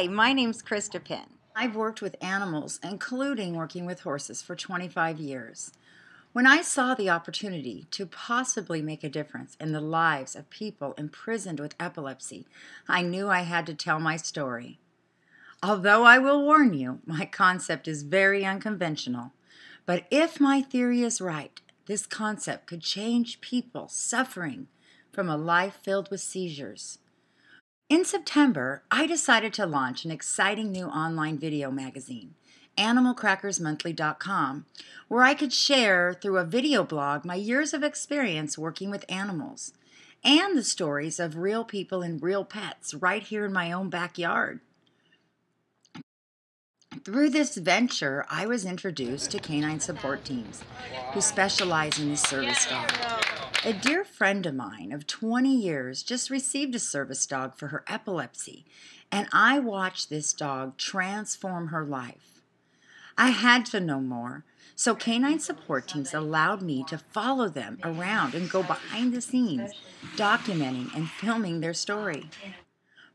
Hi, my name's Chrystal Lynn. I've worked with animals, including working with horses, for 25 years. When I saw the opportunity to possibly make a difference in the lives of people imprisoned with epilepsy, I knew I had to tell my story. Although I will warn you, my concept is very unconventional. But if my theory is right, this concept could change people suffering from a life filled with seizures. In September, I decided to launch an exciting new online video magazine, animalcrackersmonthly.com, where I could share through a video blog my years of experience working with animals and the stories of real people and real pets right here in my own backyard. Through this venture, I was introduced to canine support teams who specialize in the service dog. A dear friend of mine of 20 years just received a service dog for her epilepsy, and I watched this dog transform her life. I had to know more, so canine support teams allowed me to follow them around and go behind the scenes, documenting and filming their story.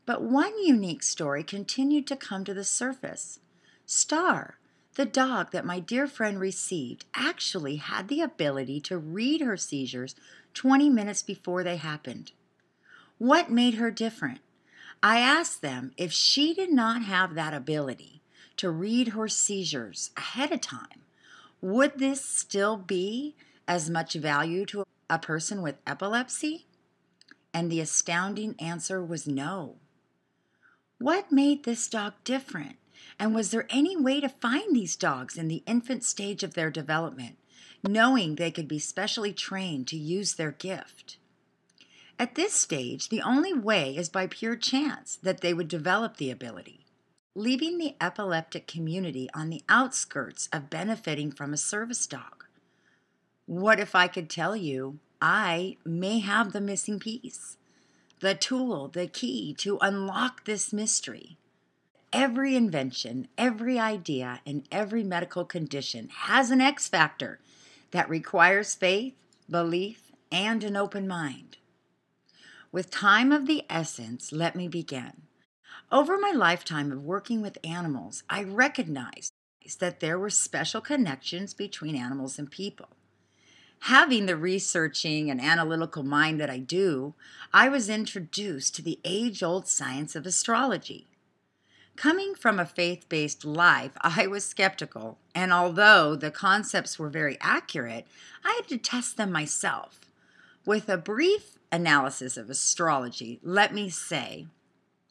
But one unique story continued to come to the surface. Star, the dog that my dear friend received, actually had the ability to read her seizures 20 minutes before they happened. What made her different? I asked them if she did not have that ability to read her seizures ahead of time, would this still be as much value to a person with epilepsy? And the astounding answer was no. What made this dog different? And was there any way to find these dogs in the infant stage of their development, knowing they could be specially trained to use their gift? At this stage, the only way is by pure chance that they would develop the ability, leaving the epileptic community on the outskirts of benefiting from a service dog. What if I could tell you I may have the missing piece, the tool, the key to unlock this mystery? Every invention, every idea, and every medical condition has an X factor that requires faith, belief, and an open mind. With time of the essence, let me begin. Over my lifetime of working with animals, I recognized that there were special connections between animals and people. Having the researching and analytical mind that I do, I was introduced to the age-old science of astrology. Coming from a faith-based life, I was skeptical, and although the concepts were very accurate, I had to test them myself. With a brief analysis of astrology, let me say,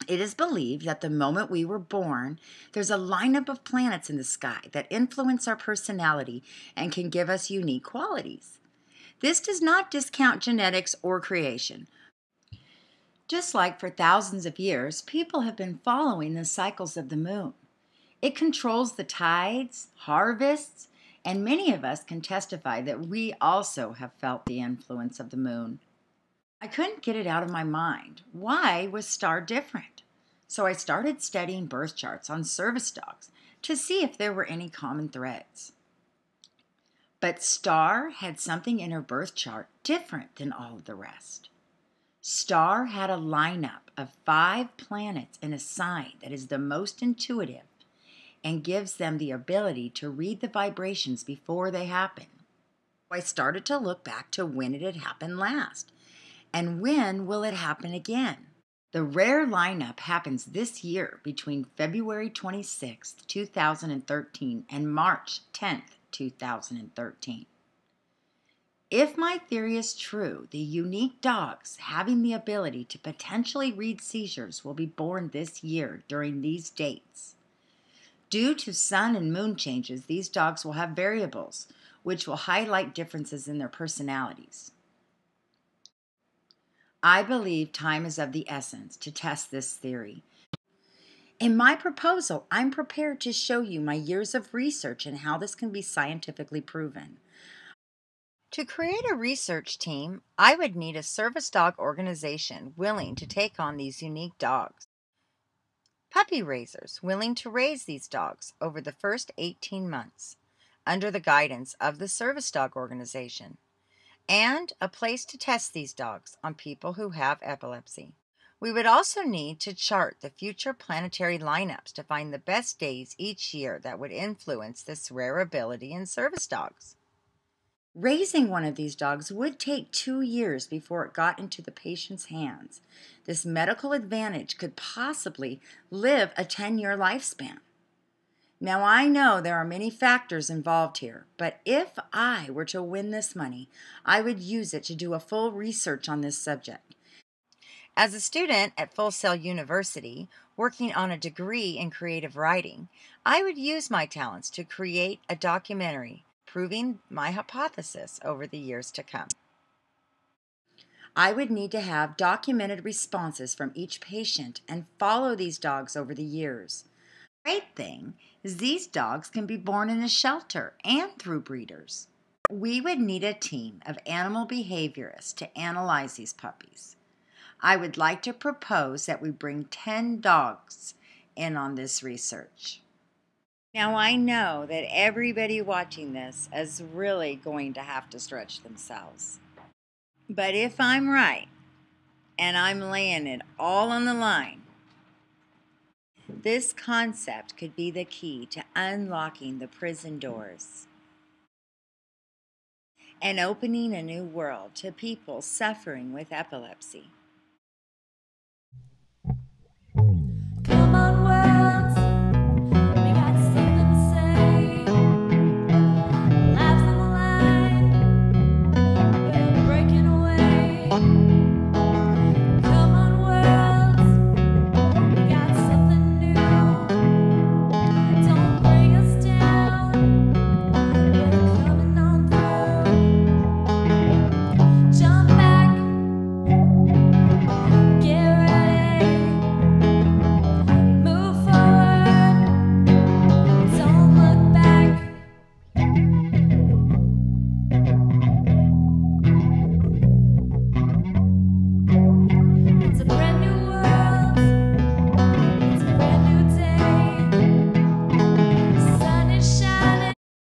it is believed that the moment we were born, there's a lineup of planets in the sky that influence our personality and can give us unique qualities. This does not discount genetics or creation. Just like for thousands of years, people have been following the cycles of the moon. It controls the tides, harvests, and many of us can testify that we also have felt the influence of the moon. I couldn't get it out of my mind. Why was Star different? So I started studying birth charts on service dogs to see if there were any common threads. But Star had something in her birth chart different than all of the rest. Star had a lineup of 5 planets in a sign that is the most intuitive and gives them the ability to read the vibrations before they happen. I started to look back to when it had happened last, and when will it happen again? The rare lineup happens this year between February 26th, 2013 and March 10th, 2013. If my theory is true, the unique dogs having the ability to potentially read seizures will be born this year during these dates. Due to sun and moon changes, these dogs will have variables, which will highlight differences in their personalities. I believe time is of the essence to test this theory. In my proposal, I'm prepared to show you my years of research and how this can be scientifically proven. To create a research team, I would need a service dog organization willing to take on these unique dogs. Puppy raisers willing to raise these dogs over the first 18 months under the guidance of the service dog organization, and a place to test these dogs on people who have epilepsy. We would also need to chart the future planetary lineups to find the best days each year that would influence this rare ability in service dogs. Raising one of these dogs would take 2 years before it got into the patient's hands. This medical advantage could possibly live a 10-year lifespan. Now, I know there are many factors involved here, but if I were to win this money, I would use it to do a full research on this subject. As a student at Full Sail University, working on a degree in creative writing, I would use my talents to create a documentary proving my hypothesis over the years to come. I would need to have documented responses from each patient and follow these dogs over the years. The great thing is these dogs can be born in a shelter and through breeders. We would need a team of animal behaviorists to analyze these puppies. I would like to propose that we bring 10 dogs in on this research. Now, I know that everybody watching this is really going to have to stretch themselves. But if I'm right, and I'm laying it all on the line, this concept could be the key to unlocking the prison doors and opening a new world to people suffering with epilepsy. Come on, world, we got something to say. Lives on the line, we're breaking away. Come on, world, we got something new. Don't bring us down, we're coming on through. Jump back, get ready. Move forward, don't look back. It's a brand